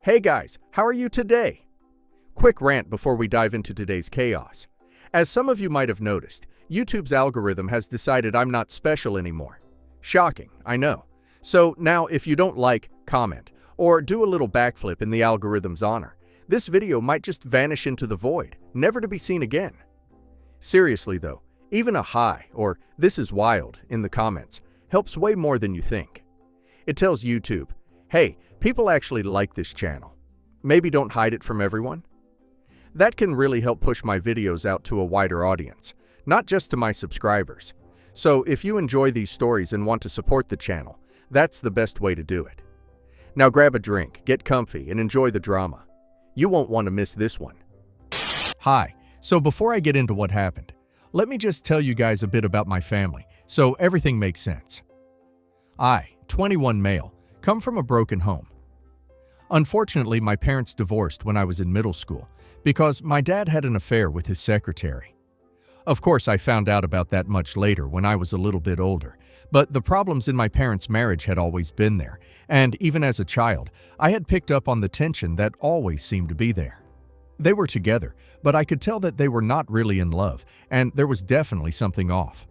Hey guys, how are you today? Quick rant before we dive into today's chaos. As some of you might have noticed, YouTube's algorithm has decided I'm not special anymore. Shocking, I know. So now if you don't like, comment, or do a little backflip in the algorithm's honor, this video might just vanish into the void, never to be seen again. Seriously though, even a hi or "this is wild" in the comments helps way more than you think. It tells YouTube, hey, people actually like this channel. Maybe don't hide it from everyone. That can really help push my videos out to a wider audience, not just to my subscribers. So if you enjoy these stories and want to support the channel, that's the best way to do it. Now grab a drink, get comfy, and enjoy the drama. You won't want to miss this one. Hi, so before I get into what happened, let me just tell you guys a bit about my family, so everything makes sense. I, 21 male, come from a broken home. Unfortunately, my parents divorced when I was in middle school because my dad had an affair with his secretary. Of course, I found out about that much later when I was a little bit older, but the problems in my parents' marriage had always been there, and even as a child, I had picked up on the tension that always seemed to be there. They were together, but I could tell that they were not really in love, and there was definitely something off.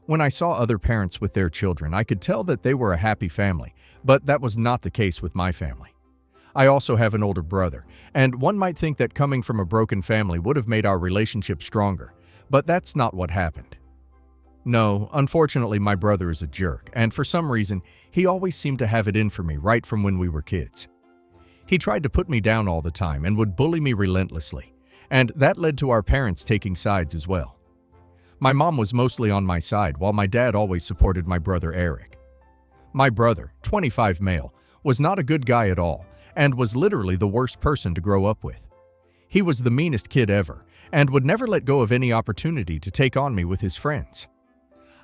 When I saw other parents with their children, I could tell that they were a happy family, but that was not the case with my family. I also have an older brother, and one might think that coming from a broken family would have made our relationship stronger, but that's not what happened. No, unfortunately my brother is a jerk, and for some reason, he always seemed to have it in for me right from when we were kids. He tried to put me down all the time and would bully me relentlessly, and that led to our parents taking sides as well. My mom was mostly on my side while my dad always supported my brother Eric. My brother, 25 male, was not a good guy at all and was literally the worst person to grow up with. He was the meanest kid ever and would never let go of any opportunity to take on me with his friends.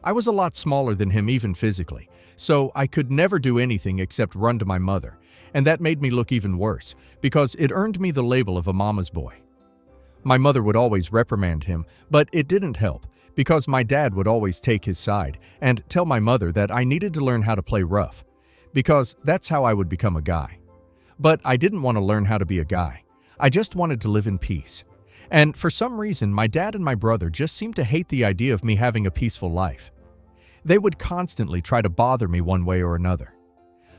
I was a lot smaller than him even physically, so I could never do anything except run to my mother, and that made me look even worse because it earned me the label of a mama's boy. My mother would always reprimand him, but it didn't help because my dad would always take his side and tell my mother that I needed to learn how to play rough, because that's how I would become a guy. But I didn't want to learn how to be a guy. I just wanted to live in peace. And for some reason, my dad and my brother just seemed to hate the idea of me having a peaceful life. They would constantly try to bother me one way or another.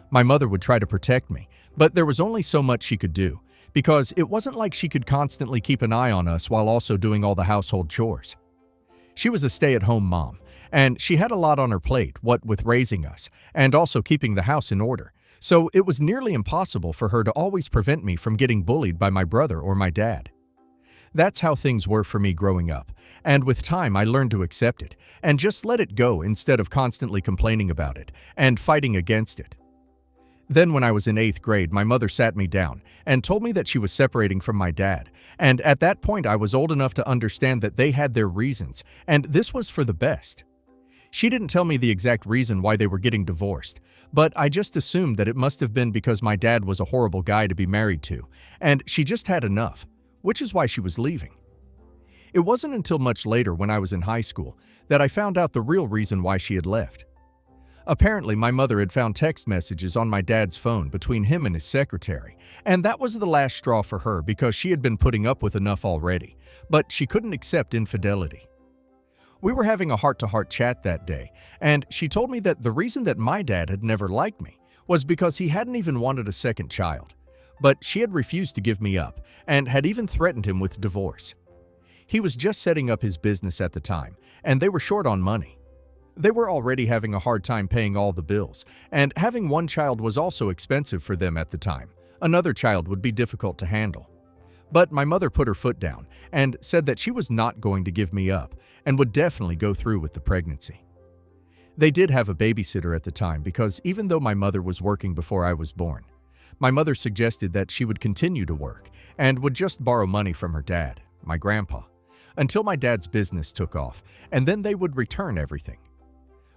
My mother would try to protect me, but there was only so much she could do, because it wasn't like she could constantly keep an eye on us while also doing all the household chores. She was a stay-at-home mom, and she had a lot on her plate, what with raising us, and also keeping the house in order, so it was nearly impossible for her to always prevent me from getting bullied by my brother or my dad. That's how things were for me growing up, and with time I learned to accept it, and just let it go instead of constantly complaining about it and fighting against it. Then when I was in 8th grade, my mother sat me down and told me that she was separating from my dad, and at that point I was old enough to understand that they had their reasons, and this was for the best. She didn't tell me the exact reason why they were getting divorced, but I just assumed that it must have been because my dad was a horrible guy to be married to, and she just had enough, which is why she was leaving. It wasn't until much later when I was in high school that I found out the real reason why she had left. Apparently, my mother had found text messages on my dad's phone between him and his secretary, and that was the last straw for her because she had been putting up with enough already, but she couldn't accept infidelity. We were having a heart-to-heart chat that day, and she told me that the reason that my dad had never liked me was because he hadn't even wanted a second child, but she had refused to give me up and had even threatened him with divorce. He was just setting up his business at the time, and they were short on money. They were already having a hard time paying all the bills, and having one child was also expensive for them at the time. Another child would be difficult to handle. But my mother put her foot down and said that she was not going to give me up and would definitely go through with the pregnancy. They did have a babysitter at the time because even though my mother was working before I was born, my mother suggested that she would continue to work and would just borrow money from her dad, my grandpa, until my dad's business took off, and then they would return everything.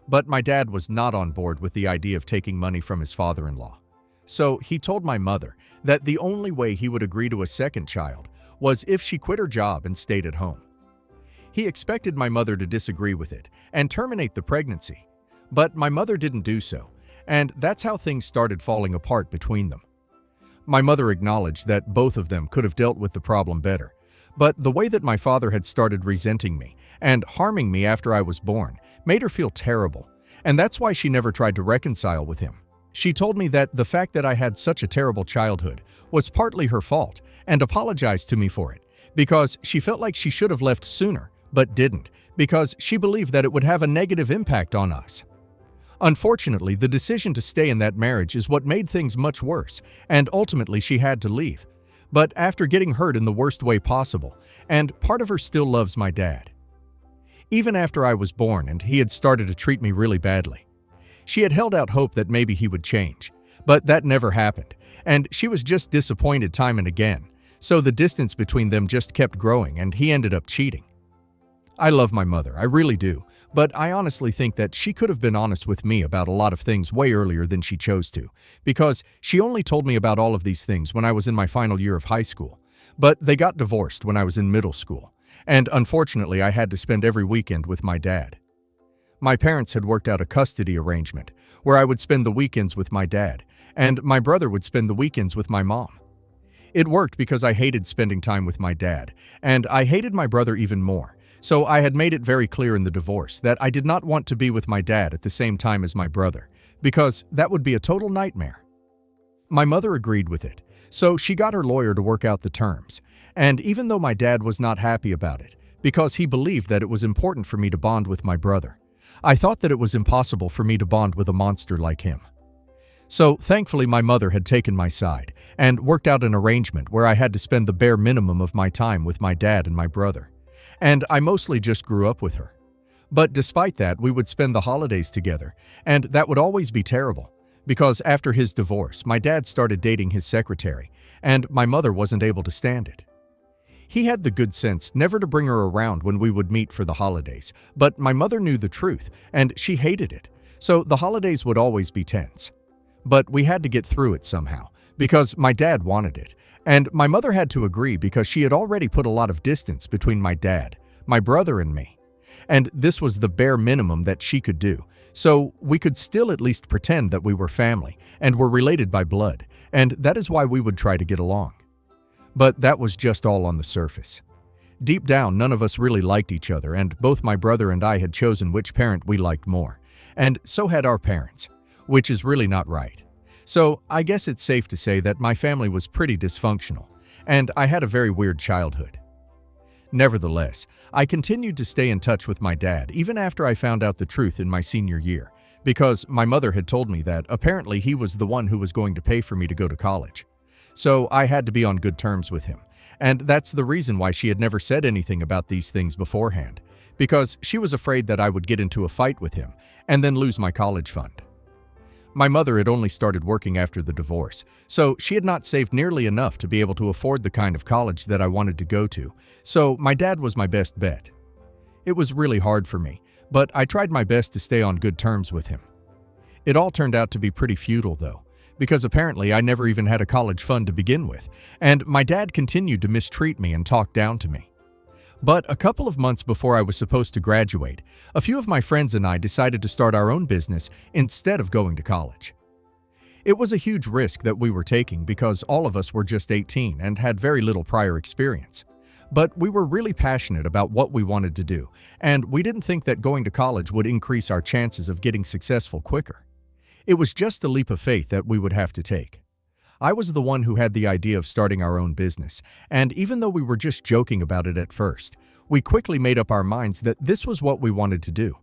But my dad was not on board with the idea of taking money from his father-in-law. So he told my mother that the only way he would agree to a second child was if she quit her job and stayed at home. He expected my mother to disagree with it and terminate the pregnancy, but my mother didn't do so, and that's how things started falling apart between them. My mother acknowledged that both of them could have dealt with the problem better, but the way that my father had started resenting me and harming me after I was born made her feel terrible, and that's why she never tried to reconcile with him. She told me that the fact that I had such a terrible childhood was partly her fault and apologized to me for it, because she felt like she should have left sooner, but didn't, because she believed that it would have a negative impact on us. Unfortunately, the decision to stay in that marriage is what made things much worse, and ultimately she had to leave. But after getting hurt in the worst way possible, and part of her still loves my dad. Even after I was born and he had started to treat me really badly. She had held out hope that maybe he would change, but that never happened, and she was just disappointed time and again, so the distance between them just kept growing and he ended up cheating. I love my mother, I really do, but I honestly think that she could have been honest with me about a lot of things way earlier than she chose to, because she only told me about all of these things when I was in my final year of high school. But they got divorced when I was in middle school, and unfortunately I had to spend every weekend with my dad. My parents had worked out a custody arrangement where I would spend the weekends with my dad, and my brother would spend the weekends with my mom. It worked because I hated spending time with my dad, and I hated my brother even more. So I had made it very clear in the divorce that I did not want to be with my dad at the same time as my brother, because that would be a total nightmare. My mother agreed with it, so she got her lawyer to work out the terms, and even though my dad was not happy about it, because he believed that it was important for me to bond with my brother, I thought that it was impossible for me to bond with a monster like him. So thankfully my mother had taken my side and worked out an arrangement where I had to spend the bare minimum of my time with my dad and my brother. And I mostly just grew up with her. But despite that, we would spend the holidays together, and that would always be terrible, because after his divorce, my dad started dating his secretary, and my mother wasn't able to stand it. He had the good sense never to bring her around when we would meet for the holidays, but my mother knew the truth, and she hated it, so the holidays would always be tense. But we had to get through it somehow, because my dad wanted it, and my mother had to agree because she had already put a lot of distance between my dad, my brother, and me. And this was the bare minimum that she could do, so we could still at least pretend that we were family and were related by blood, and that is why we would try to get along. But that was just all on the surface. Deep down, none of us really liked each other, and both my brother and I had chosen which parent we liked more, and so had our parents, which is really not right. So I guess it's safe to say that my family was pretty dysfunctional, and I had a very weird childhood. Nevertheless, I continued to stay in touch with my dad even after I found out the truth in my senior year, because my mother had told me that apparently he was the one who was going to pay for me to go to college. So I had to be on good terms with him, and that's the reason why she had never said anything about these things beforehand, because she was afraid that I would get into a fight with him and then lose my college fund. My mother had only started working after the divorce, so she had not saved nearly enough to be able to afford the kind of college that I wanted to go to, so my dad was my best bet. It was really hard for me, but I tried my best to stay on good terms with him. It all turned out to be pretty futile though, because apparently I never even had a college fund to begin with, and my dad continued to mistreat me and talk down to me. But a couple of months before I was supposed to graduate, a few of my friends and I decided to start our own business instead of going to college. It was a huge risk that we were taking because all of us were just 18 and had very little prior experience. But we were really passionate about what we wanted to do, and we didn't think that going to college would increase our chances of getting successful quicker. It was just a leap of faith that we would have to take. I was the one who had the idea of starting our own business, and even though we were just joking about it at first, we quickly made up our minds that this was what we wanted to do.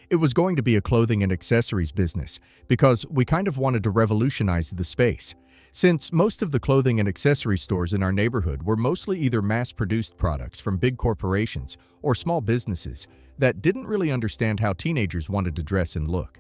It was going to be a clothing and accessories business because we kind of wanted to revolutionize the space, since most of the clothing and accessory stores in our neighborhood were mostly either mass-produced products from big corporations or small businesses that didn't really understand how teenagers wanted to dress and look.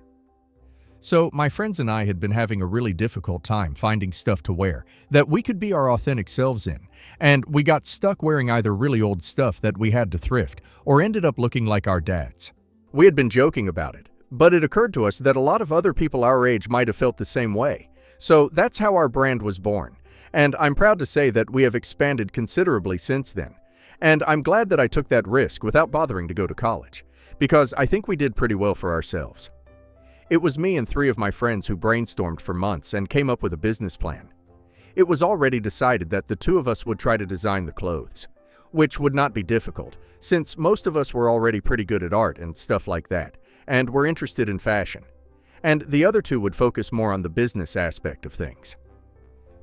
So my friends and I had been having a really difficult time finding stuff to wear that we could be our authentic selves in, and we got stuck wearing either really old stuff that we had to thrift or ended up looking like our dads. We had been joking about it, but it occurred to us that a lot of other people our age might have felt the same way. So that's how our brand was born, and I'm proud to say that we have expanded considerably since then. And I'm glad that I took that risk without bothering to go to college, because I think we did pretty well for ourselves. It was me and 3 of my friends who brainstormed for months and came up with a business plan. It was already decided that the two of us would try to design the clothes, which would not be difficult, since most of us were already pretty good at art and stuff like that, and were interested in fashion. And the other two would focus more on the business aspect of things.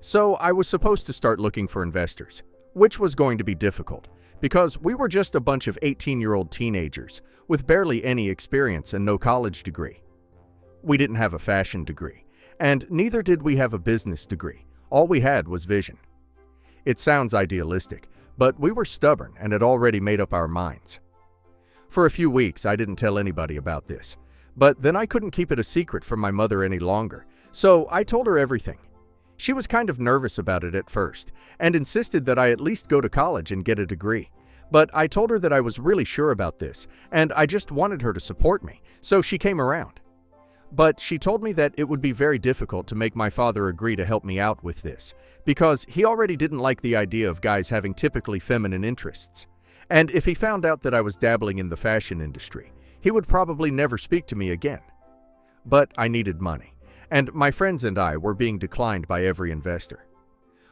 So I was supposed to start looking for investors, which was going to be difficult, because we were just a bunch of 18-year-old teenagers with barely any experience and no college degree. We didn't have a fashion degree, and neither did we have a business degree. All we had was vision. It sounds idealistic, but we were stubborn and had already made up our minds. For a few weeks, I didn't tell anybody about this, but then I couldn't keep it a secret from my mother any longer, so I told her everything. She was kind of nervous about it at first, and insisted that I at least go to college and get a degree. But I told her that I was really sure about this, and I just wanted her to support me, so she came around. But she told me that it would be very difficult to make my father agree to help me out with this, because he already didn't like the idea of guys having typically feminine interests. And if he found out that I was dabbling in the fashion industry, he would probably never speak to me again. But I needed money, and my friends and I were being declined by every investor.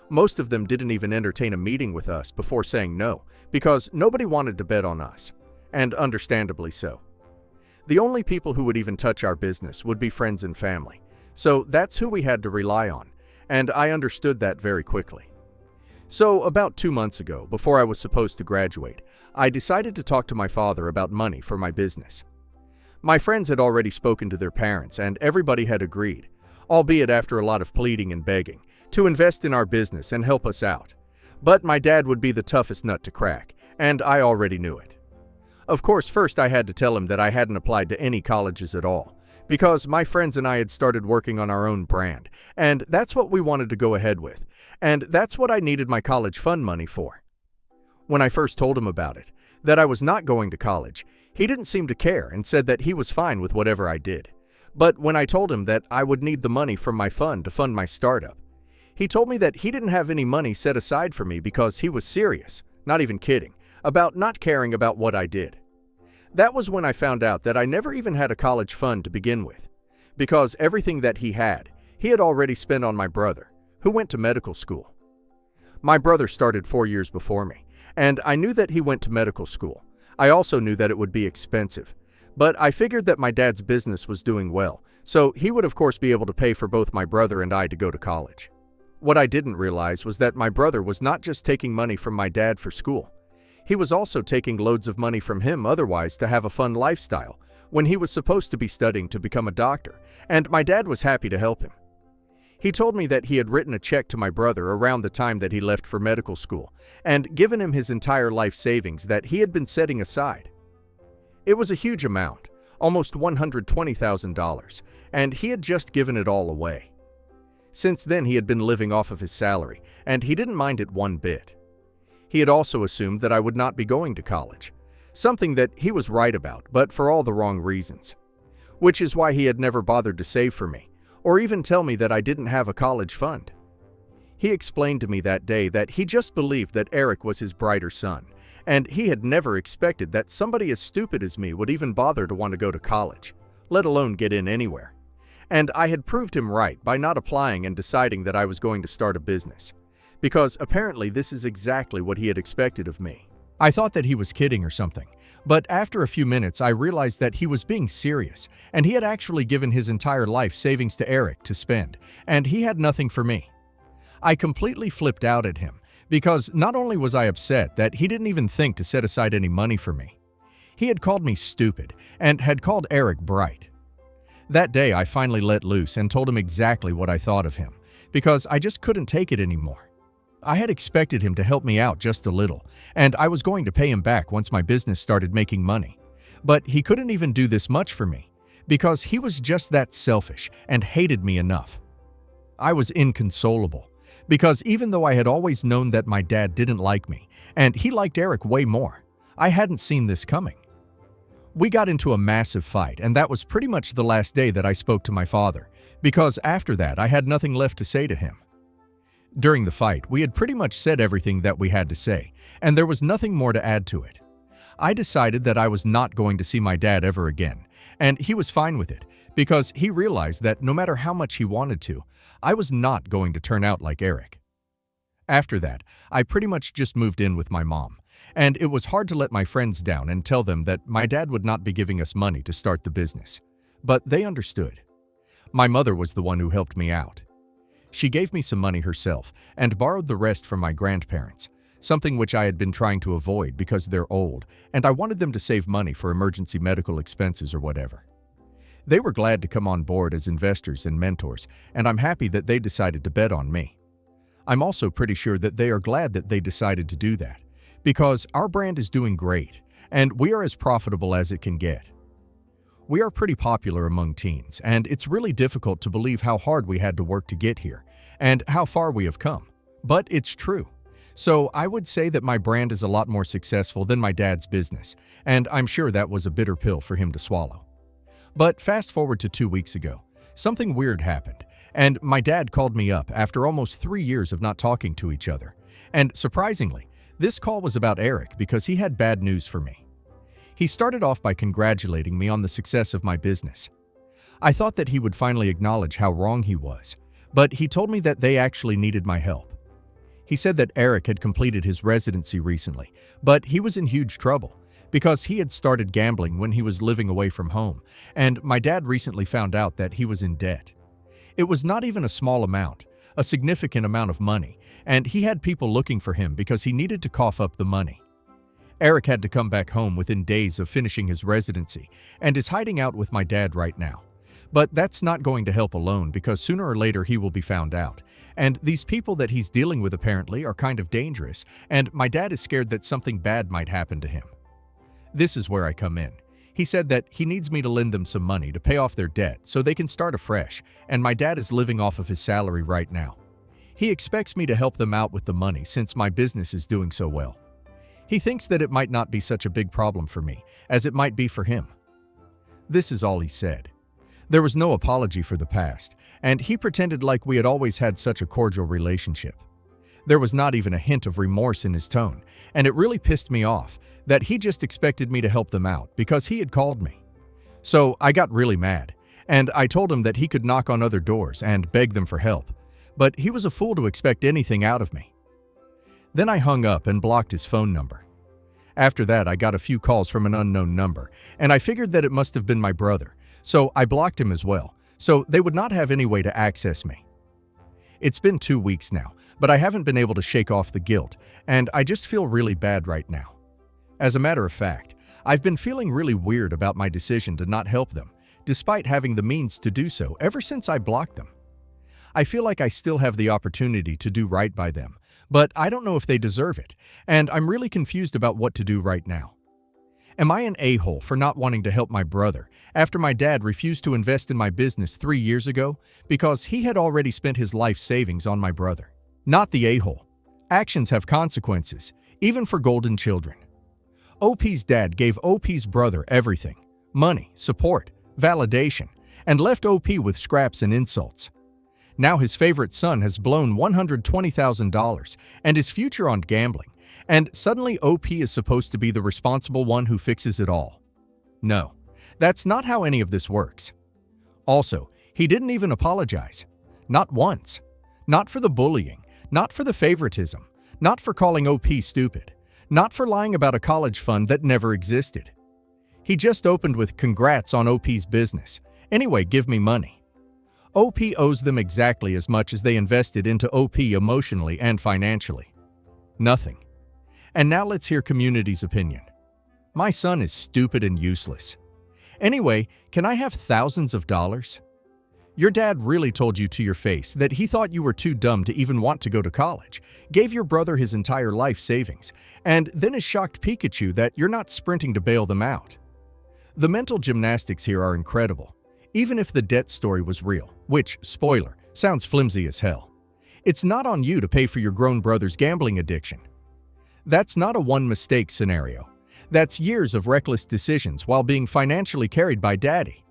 Most of them didn't even entertain a meeting with us before saying no, because nobody wanted to bet on us, and understandably so. The only people who would even touch our business would be friends and family, so that's who we had to rely on, and I understood that very quickly. So about 2 months ago, before I was supposed to graduate, I decided to talk to my father about money for my business. My friends had already spoken to their parents, and everybody had agreed, albeit after a lot of pleading and begging, to invest in our business and help us out. But my dad would be the toughest nut to crack, and I already knew it. Of course, first I had to tell him that I hadn't applied to any colleges at all, because my friends and I had started working on our own brand, and that's what we wanted to go ahead with, and that's what I needed my college fund money for. When I first told him about it, that I was not going to college, he didn't seem to care and said that he was fine with whatever I did. But when I told him that I would need the money from my fund to fund my startup, he told me that he didn't have any money set aside for me because he was serious, not even kidding, about not caring about what I did. That was when I found out that I never even had a college fund to begin with, because everything that he had already spent on my brother, who went to medical school. My brother started 4 years before me, and I knew that he went to medical school. I also knew that it would be expensive, but I figured that my dad's business was doing well, so he would of course be able to pay for both my brother and I to go to college. What I didn't realize was that my brother was not just taking money from my dad for school. He was also taking loads of money from him otherwise to have a fun lifestyle when he was supposed to be studying to become a doctor, and my dad was happy to help him. He told me that he had written a check to my brother around the time that he left for medical school and given him his entire life savings that he had been setting aside. It was a huge amount, almost $120,000, and he had just given it all away. Since then, he had been living off of his salary, and he didn't mind it one bit. He had also assumed that I would not be going to college, something that he was right about, but for all the wrong reasons, which is why he had never bothered to save for me, or even tell me that I didn't have a college fund. He explained to me that day that he just believed that Eric was his brighter son, and he had never expected that somebody as stupid as me would even bother to want to go to college, let alone get in anywhere. And I had proved him right by not applying and deciding that I was going to start a business, because apparently this is exactly what he had expected of me. I thought that he was kidding or something, but after a few minutes I realized that he was being serious, and he had actually given his entire life savings to Eric to spend, and he had nothing for me. I completely flipped out at him, because not only was I upset that he didn't even think to set aside any money for me, he had called me stupid and had called Eric bright. That day I finally let loose and told him exactly what I thought of him, because I just couldn't take it anymore. I had expected him to help me out just a little, and I was going to pay him back once my business started making money. But he couldn't even do this much for me, because he was just that selfish and hated me enough. I was inconsolable, because even though I had always known that my dad didn't like me, and he liked Eric way more, I hadn't seen this coming. We got into a massive fight, and that was pretty much the last day that I spoke to my father, because after that I had nothing left to say to him. During the fight, we had pretty much said everything that we had to say, and there was nothing more to add to it. I decided that I was not going to see my dad ever again, and he was fine with it, because he realized that no matter how much he wanted to, I was not going to turn out like Eric. After that, I pretty much just moved in with my mom, and it was hard to let my friends down and tell them that my dad would not be giving us money to start the business. But they understood. My mother was the one who helped me out. She gave me some money herself and borrowed the rest from my grandparents, something which I had been trying to avoid because they're old and I wanted them to save money for emergency medical expenses or whatever. They were glad to come on board as investors and mentors, and I'm happy that they decided to bet on me. I'm also pretty sure that they are glad that they decided to do that, because our brand is doing great, and we are as profitable as it can get. We are pretty popular among teens, and it's really difficult to believe how hard we had to work to get here, and how far we have come. But it's true. So I would say that my brand is a lot more successful than my dad's business, and I'm sure that was a bitter pill for him to swallow. But fast forward to 2 weeks ago, something weird happened, and my dad called me up after almost 3 years of not talking to each other. And surprisingly, this call was about Eric because he had bad news for me. He started off by congratulating me on the success of my business. I thought that he would finally acknowledge how wrong he was, but he told me that they actually needed my help. He said that Eric had completed his residency recently, but he was in huge trouble because he had started gambling when he was living away from home, and my dad recently found out that he was in debt. It was not even a small amount, a significant amount of money, and he had people looking for him because he needed to cough up the money. Eric had to come back home within days of finishing his residency and is hiding out with my dad right now. But that's not going to help alone because sooner or later he will be found out. And these people that he's dealing with apparently are kind of dangerous, and my dad is scared that something bad might happen to him. This is where I come in. He said that he needs me to lend them some money to pay off their debt so they can start afresh, and my dad is living off of his salary right now. He expects me to help them out with the money since my business is doing so well. He thinks that it might not be such a big problem for me, as it might be for him. This is all he said. There was no apology for the past, and he pretended like we had always had such a cordial relationship. There was not even a hint of remorse in his tone, and it really pissed me off that he just expected me to help them out because he had called me. So I got really mad, and I told him that he could knock on other doors and beg them for help, but he was a fool to expect anything out of me. Then I hung up and blocked his phone number. After that, I got a few calls from an unknown number, and I figured that it must have been my brother, so I blocked him as well, so they would not have any way to access me. It's been 2 weeks now, but I haven't been able to shake off the guilt, and I just feel really bad right now. As a matter of fact, I've been feeling really weird about my decision to not help them, despite having the means to do so ever since I blocked them. I feel like I still have the opportunity to do right by them, but I don't know if they deserve it, and I'm really confused about what to do right now. Am I an a-hole for not wanting to help my brother after my dad refused to invest in my business 3 years ago because he had already spent his life savings on my brother? Not the a-hole. Actions have consequences, even for golden children. OP's dad gave OP's brother everything: money, support, validation, and left OP with scraps and insults. Now his favorite son has blown $120,000 and his future on gambling, and suddenly OP is supposed to be the responsible one who fixes it all. No, that's not how any of this works. Also, he didn't even apologize. Not once. Not for the bullying, not for the favoritism, not for calling OP stupid, not for lying about a college fund that never existed. He just opened with "Congrats on OP's business. Anyway, give me money." OP owes them exactly as much as they invested into OP emotionally and financially. Nothing. And now let's hear community's opinion. My son is stupid and useless. Anyway, can I have thousands of dollars? Your dad really told you to your face that he thought you were too dumb to even want to go to college, gave your brother his entire life savings, and then is shocked Pikachu that you're not sprinting to bail them out. The mental gymnastics here are incredible, even if the debt story was real, which, spoiler, sounds flimsy as hell. It's not on you to pay for your grown brother's gambling addiction. That's not a one-mistake scenario. That's years of reckless decisions while being financially carried by daddy.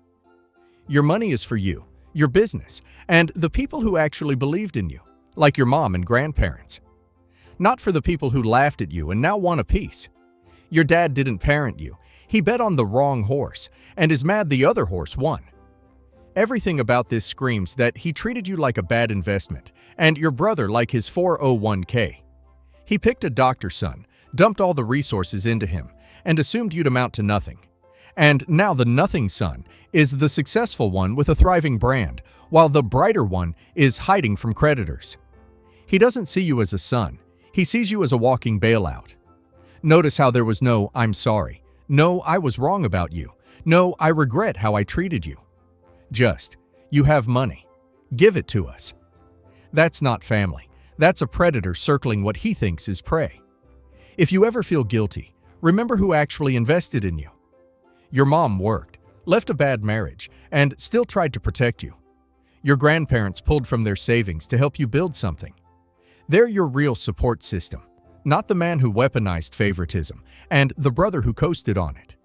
Your money is for you, your business, and the people who actually believed in you, like your mom and grandparents. Not for the people who laughed at you and now want a piece. Your dad didn't parent you. He bet on the wrong horse and is mad the other horse won. Everything about this screams that he treated you like a bad investment, and your brother like his 401k. He picked a doctor's son, dumped all the resources into him, and assumed you'd amount to nothing. And now the nothing son is the successful one with a thriving brand, while the brighter one is hiding from creditors. He doesn't see you as a son, he sees you as a walking bailout. Notice how there was no "I'm sorry," no "I was wrong about you," no "I regret how I treated you." Just, "You have money. Give it to us." That's not family. That's a predator circling what he thinks is prey. If you ever feel guilty, remember who actually invested in you. Your mom worked, left a bad marriage, and still tried to protect you. Your grandparents pulled from their savings to help you build something. They're your real support system, not the man who weaponized favoritism and the brother who coasted on it.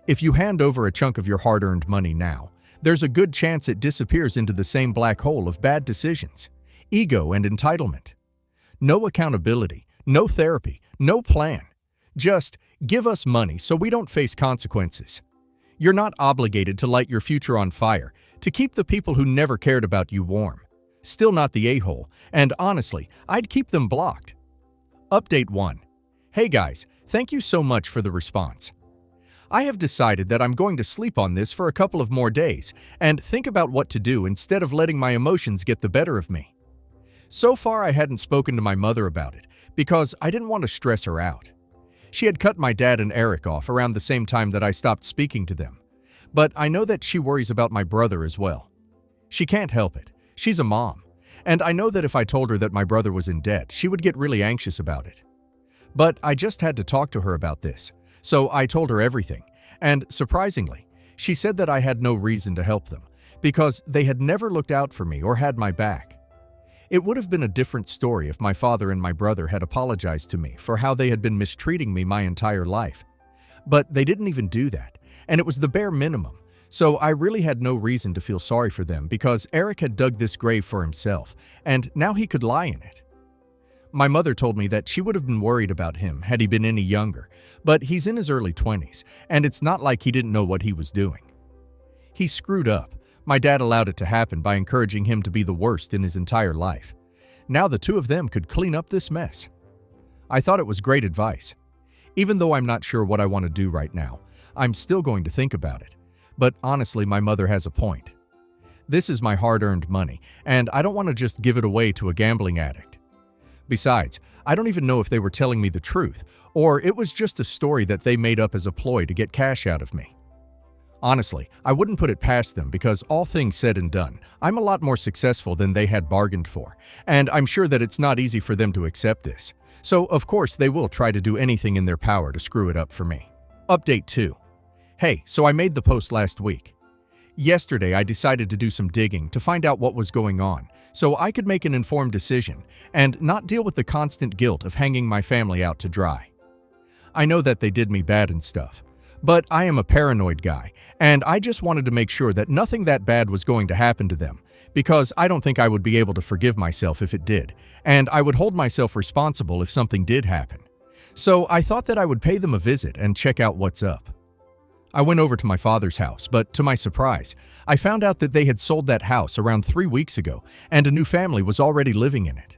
If you hand over a chunk of your hard-earned money now, there's a good chance it disappears into the same black hole of bad decisions, ego, and entitlement. No accountability, no therapy, no plan. Just give us money so we don't face consequences. You're not obligated to light your future on fire, to keep the people who never cared about you warm. Still not the a-hole, and honestly, I'd keep them blocked. Update 1. Hey guys, thank you so much for the response. I have decided that I'm going to sleep on this for a couple of more days and think about what to do instead of letting my emotions get the better of me. So far, I hadn't spoken to my mother about it because I didn't want to stress her out. She had cut my dad and Eric off around the same time that I stopped speaking to them. But I know that she worries about my brother as well. She can't help it. She's a mom. And I know that if I told her that my brother was in debt, she would get really anxious about it. But I just had to talk to her about this. So I told her everything, and surprisingly, she said that I had no reason to help them, because they had never looked out for me or had my back. It would have been a different story if my father and my brother had apologized to me for how they had been mistreating me my entire life. But they didn't even do that, and it was the bare minimum, so I really had no reason to feel sorry for them because Eric had dug this grave for himself, and now he could lie in it. My mother told me that she would have been worried about him had he been any younger, but he's in his early 20s, and it's not like he didn't know what he was doing. He screwed up. My dad allowed it to happen by encouraging him to be the worst in his entire life. Now the two of them could clean up this mess. I thought it was great advice. Even though I'm not sure what I want to do right now, I'm still going to think about it. But honestly, my mother has a point. This is my hard-earned money, and I don't want to just give it away to a gambling addict. Besides, I don't even know if they were telling me the truth, or it was just a story that they made up as a ploy to get cash out of me. Honestly, I wouldn't put it past them because all things said and done, I'm a lot more successful than they had bargained for, and I'm sure that it's not easy for them to accept this. So, of course, they will try to do anything in their power to screw it up for me. Update 2. Hey, so I made the post last week. Yesterday, I decided to do some digging to find out what was going on, so I could make an informed decision and not deal with the constant guilt of hanging my family out to dry. I know that they did me bad and stuff, but I am a paranoid guy, and I just wanted to make sure that nothing that bad was going to happen to them, because I don't think I would be able to forgive myself if it did, and I would hold myself responsible if something did happen. So I thought that I would pay them a visit and check out what's up. I went over to my father's house, but to my surprise, I found out that they had sold that house around 3 weeks ago, and a new family was already living in it.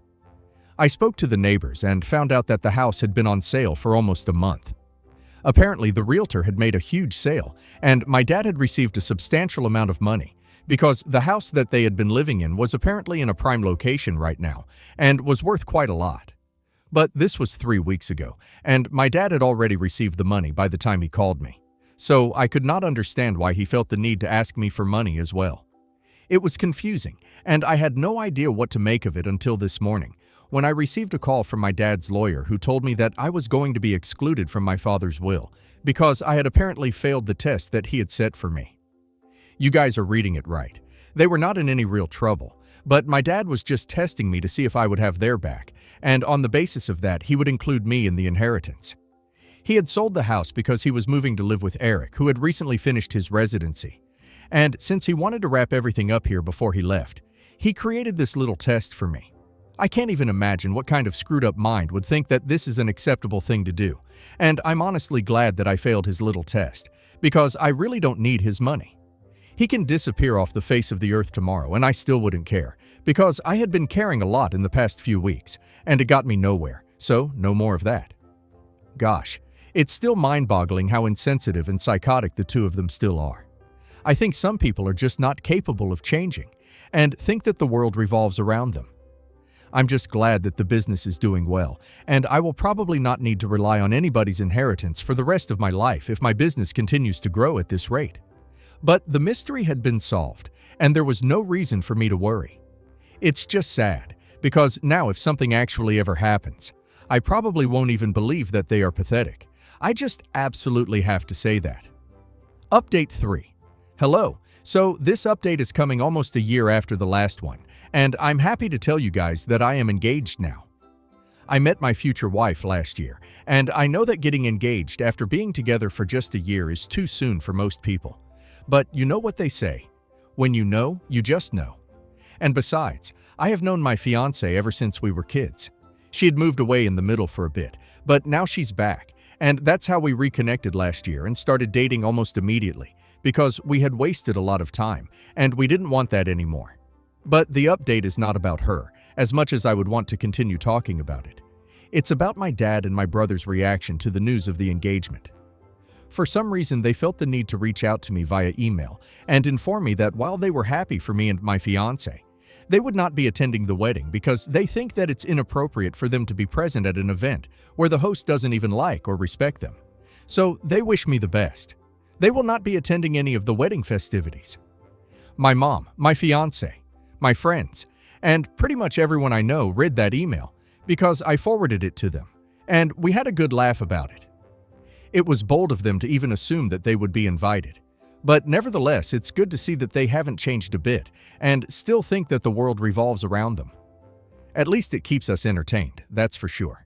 I spoke to the neighbors and found out that the house had been on sale for almost a month. Apparently, the realtor had made a huge sale, and my dad had received a substantial amount of money, because the house that they had been living in was apparently in a prime location right now, and was worth quite a lot. But this was 3 weeks ago, and my dad had already received the money by the time he called me. So I could not understand why he felt the need to ask me for money as well. It was confusing, and I had no idea what to make of it until this morning, when I received a call from my dad's lawyer who told me that I was going to be excluded from my father's will because I had apparently failed the test that he had set for me. You guys are reading it right. They were not in any real trouble, but my dad was just testing me to see if I would have their back, and on the basis of that, he would include me in the inheritance. He had sold the house because he was moving to live with Eric, who had recently finished his residency. And since he wanted to wrap everything up here before he left, he created this little test for me. I can't even imagine what kind of screwed-up mind would think that this is an acceptable thing to do, and I'm honestly glad that I failed his little test, because I really don't need his money. He can disappear off the face of the earth tomorrow and I still wouldn't care, because I had been caring a lot in the past few weeks, and it got me nowhere, so no more of that. Gosh, it's still mind-boggling how insensitive and psychotic the two of them still are. I think some people are just not capable of changing, and think that the world revolves around them. I'm just glad that the business is doing well, and I will probably not need to rely on anybody's inheritance for the rest of my life if my business continues to grow at this rate. But the mystery had been solved, and there was no reason for me to worry. It's just sad, because now if something actually ever happens, I probably won't even believe that they are pathetic. I just absolutely have to say that. Update 3. Hello. So this update is coming almost a year after the last one, and I'm happy to tell you guys that I am engaged now. I met my future wife last year, and I know that getting engaged after being together for just a year is too soon for most people. But you know what they say, when you know, you just know. And besides, I have known my fiancée ever since we were kids. She had moved away in the middle for a bit, but now she's back, and that's how we reconnected last year and started dating almost immediately, because we had wasted a lot of time, and we didn't want that anymore. But the update is not about her, as much as I would want to continue talking about it. It's about my dad and my brother's reaction to the news of the engagement. For some reason, they felt the need to reach out to me via email and inform me that while they were happy for me and my fiancé, they would not be attending the wedding because they think that it's inappropriate for them to be present at an event where the host doesn't even like or respect them. So they wish me the best. They will not be attending any of the wedding festivities. My mom, my fiancé, my friends, and pretty much everyone I know read that email because I forwarded it to them, and we had a good laugh about it. It was bold of them to even assume that they would be invited. But nevertheless, it's good to see that they haven't changed a bit and still think that the world revolves around them. At least it keeps us entertained, that's for sure.